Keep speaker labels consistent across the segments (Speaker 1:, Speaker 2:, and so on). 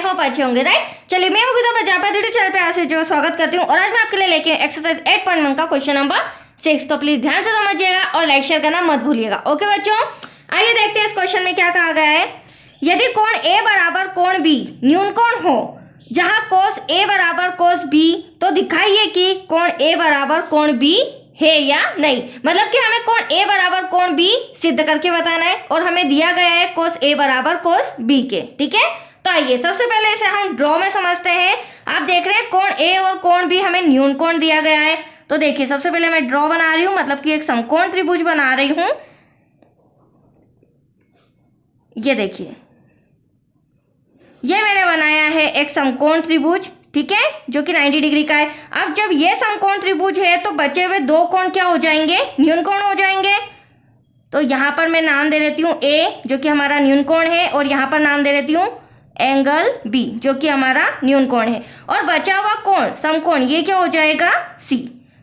Speaker 1: I hope अच्छे होंगे, right. चलिए मैं होगी तो प्रजापति यूट्यूब चैनल पे आपसे जो स्वागत करती हूँ और आज मैं आपके लिए लेके एक्सरसाइज 8.1 का क्वेश्चन नंबर 6। तो प्लीज ध्यान से समझिएगा और लाइक शेयर करना मत भूलिएगा। ओके बच्चों, आइए देखते हैं इस क्वेश्चन में क्या कहा गया है। यदि कोण ए बराबर कोण बी न्यून कोण हो जहां कोस ए बराबर कोस बी, तो दिखाइए कि कोण ए बराबर कोण बी है या नहीं। मतलब कि हमें कोण ए बराबर कोण बी सिद्ध करके बताना है और हमें दिया गया है कोस ए बराबर कोस बी के। ठीक है, तो आइए सबसे पहले इसे हम ड्रॉ में समझते हैं। आप देख रहे हैं कोण ए और कोण बी हमें न्यून कोण दिया गया है। तो देखिए सबसे पहले मैं ड्रॉ बना रही हूं, मतलब कि एक समकोण त्रिभुज बना रही हूं। ये देखिए, ये मैंने बनाया है एक समकोण त्रिभुज, ठीक है, जो कि 90 डिग्री का है। अब जब ये समकोण त्रिभुज है तो बचे हुए दो कोण क्या हो जाएंगे, न्यून कोण हो जाएंगे। तो यहाँ पर मैं नाम दे देती हूँ ए, जो कि हमारा न्यून कोण है, और यहाँ पर नाम दे देती हूँ एंगल बी, जो कि हमारा न्यून कोण है। और बचा हुआ कोण समकोण ये क्या हो जाएगा, सी।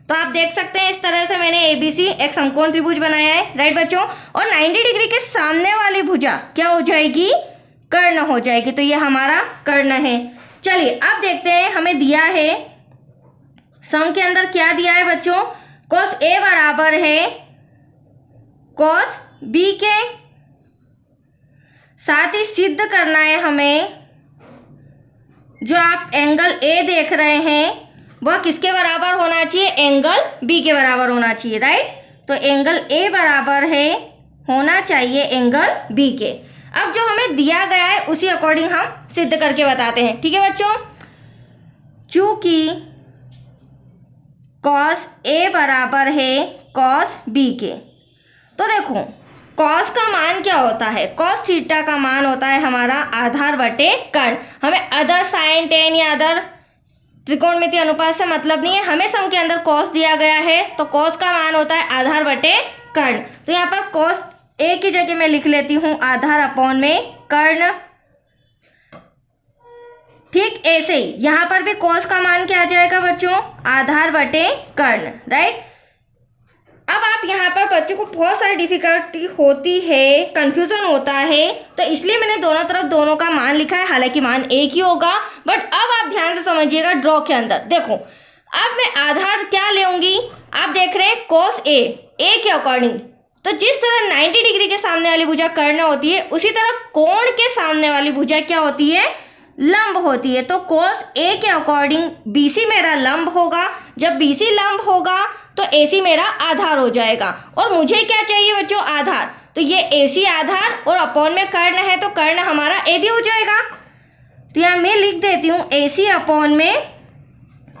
Speaker 1: तो आप देख सकते हैं इस तरह से मैंने एबीसी एक समकोण त्रिभुज बनाया है, राइट बच्चों। और 90 डिग्री के सामने वाली भुजा क्या हो जाएगी, कर्ण हो जाएगी। तो ये हमारा कर्ण है। चलिए अब देखते हैं, हमें दिया है सम के अंदर क्या दिया है बच्चों, कोस ए बराबर है कोस बी के। साथ ही सिद्ध करना है हमें जो आप एंगल ए देख रहे हैं वह किसके बराबर होना चाहिए, एंगल बी के बराबर होना चाहिए, राइट। तो एंगल ए बराबर है होना चाहिए एंगल बी के। अब जो हमें दिया गया है उसी अकॉर्डिंग हम सिद्ध करके बताते हैं। ठीक है बच्चों, चूंकि कॉस ए बराबर है कॉस बी के, तो देखो कॉस का मान क्या होता है, कॉस थीटा का मान होता है हमारा आधार बटे कर्ण। हमें अदर साइन टेन या अदर त्रिकोणमिति अनुपात से मतलब नहीं है, हमें सम के अंदर कॉस दिया गया है तो कॉस का मान होता है आधार बटे कर्ण। तो यहाँ पर कॉस ए की जगह मैं लिख लेती हूँ आधार अपॉन में कर्ण। ठीक ऐसे ही यहाँ पर भी कॉस का मान क्या आ जाएगा बच्चों, आधार बटे कर्ण, राइट। अब आप यहाँ पर बच्चों को बहुत सारी डिफिकल्टी होती है, कंफ्यूजन होता है, तो इसलिए मैंने दोनों तरफ दोनों का मान लिखा है। हालांकि मान एक ही होगा, बट अब आप ध्यान से समझिएगा ड्रॉ के अंदर। देखो अब मैं आधार क्या लेऊंगी, आप देख रहे हैं कोस ए के अकॉर्डिंग। तो जिस तरह 90 डिग्री के सामने वाली भुजा कर्ण होती है, उसी तरह कोण के सामने वाली भुजा क्या होती है, लंब होती है। तो कोस ए के अकॉर्डिंग बीसी मेरा लंब होगा। जब बीसी लंब होगा तो एसी मेरा आधार हो जाएगा। और मुझे क्या चाहिए बच्चों, आधार। तो ये एसी आधार और अपॉन में कर्ण है, तो कर्ण हमारा ए भी हो जाएगा। तो यहाँ मैं लिख देती हूँ एसी अपॉन में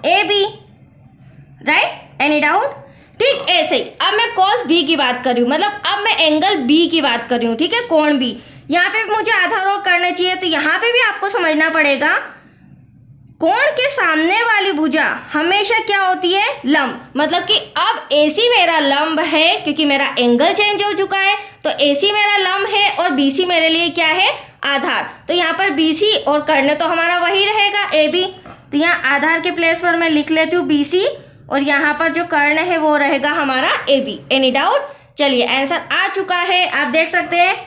Speaker 1: A B, right. Any doubt? ठीक ऐसे ही अब मैं कॉस बी की बात कर रही हूँ, मतलब अब मैं एंगल बी की बात कर रही हूँ, ठीक है, कोण बी। यहाँ पे मुझे आधार और कर्ण चाहिए, तो यहाँ पे भी आपको समझना पड़ेगा कोण के सामने वाली भुजा हमेशा क्या होती है, लंब। मतलब कि अब AC मेरा लंब है क्योंकि मेरा एंगल चेंज हो चुका है, तो AC मेरा लंब है और BC मेरे लिए क्या है, आधार। तो यहाँ पर BC और कर्ण तो हमारा वही रहेगा AB। तो यहाँ आधार के प्लेस पर मैं लिख लेती हूँ BC और यहाँ पर जो कर्ण है वो रहेगा हमारा AB। Any doubt? चलिए आंसर आ चुका है, आप देख सकते हैं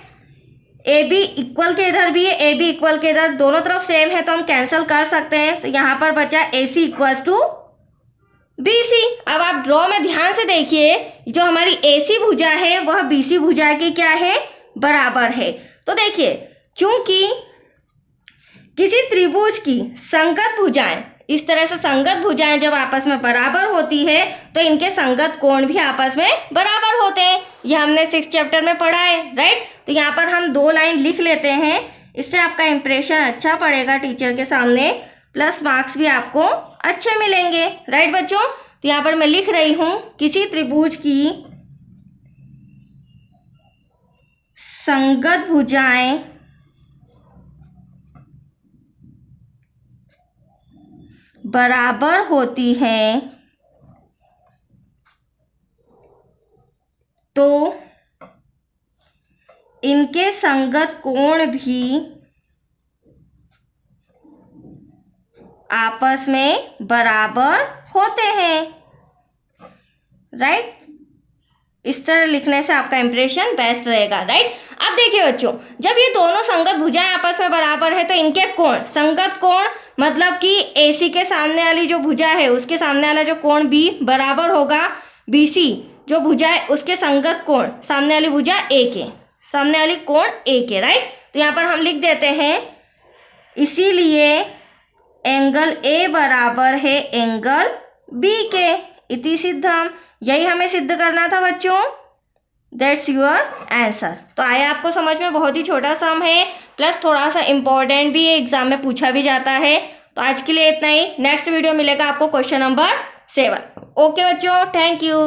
Speaker 1: ए बी इक्वल के इधर भी है, ए बी इक्वल के इधर, दोनों तरफ सेम है तो हम कैंसिल कर सकते हैं। तो यहाँ पर बचा ए सी इक्वल्स टू बी सी। अब आप ड्रॉ में ध्यान से देखिए, जो हमारी ए सी भुजा है वह बी सी भुजा की क्या है, बराबर है। तो देखिए क्योंकि किसी त्रिभुज की संगत भुजाएं, इस तरह से संगत भुजाएं जब आपस में बराबर होती है तो इनके संगत कोण भी आपस में बराबर होते हैं। यह हमने 6th चैप्टर में पढ़ा है, राइट। तो यहाँ पर हम 2 लाइन लिख लेते हैं, इससे आपका इंप्रेशन अच्छा पड़ेगा टीचर के सामने, प्लस मार्क्स भी आपको अच्छे मिलेंगे, राइट बच्चों। तो यहाँ पर मैं लिख रही हूँ किसी त्रिभुज की संगत भुजाएं बराबर होती हैं तो इनके संगत कोण भी आपस में बराबर होते हैं, राइट। इस तरह लिखने से आपका इंप्रेशन बेस्ट रहेगा, राइट। अब देखिए बच्चों, जब ये दोनों संगत भुजाएं आपस आपस में बराबर है तो इनके कोण, संगत कोण मतलब कि AC के सामने वाली जो भुजा है उसके सामने वाला जो कोण B बराबर होगा BC जो भुजा है उसके संगत कोण, सामने वाली भुजा A के, सामने वाली कोण A के, राइट। तो यहाँ पर हम लिख देते हैं इसीलिए एंगल A बराबर है एंगल B के, इति सिद्धम। यही हमें सिद्ध करना था बच्चों। That's your answer. तो आया आपको समझ में, बहुत ही छोटा सम है प्लस थोड़ा सा इंपॉर्टेंट भी है, एग्जाम में पूछा भी जाता है। तो आज के लिए इतना ही, नेक्स्ट वीडियो मिलेगा आपको क्वेश्चन नंबर 7। ओके बच्चों, थैंक यू।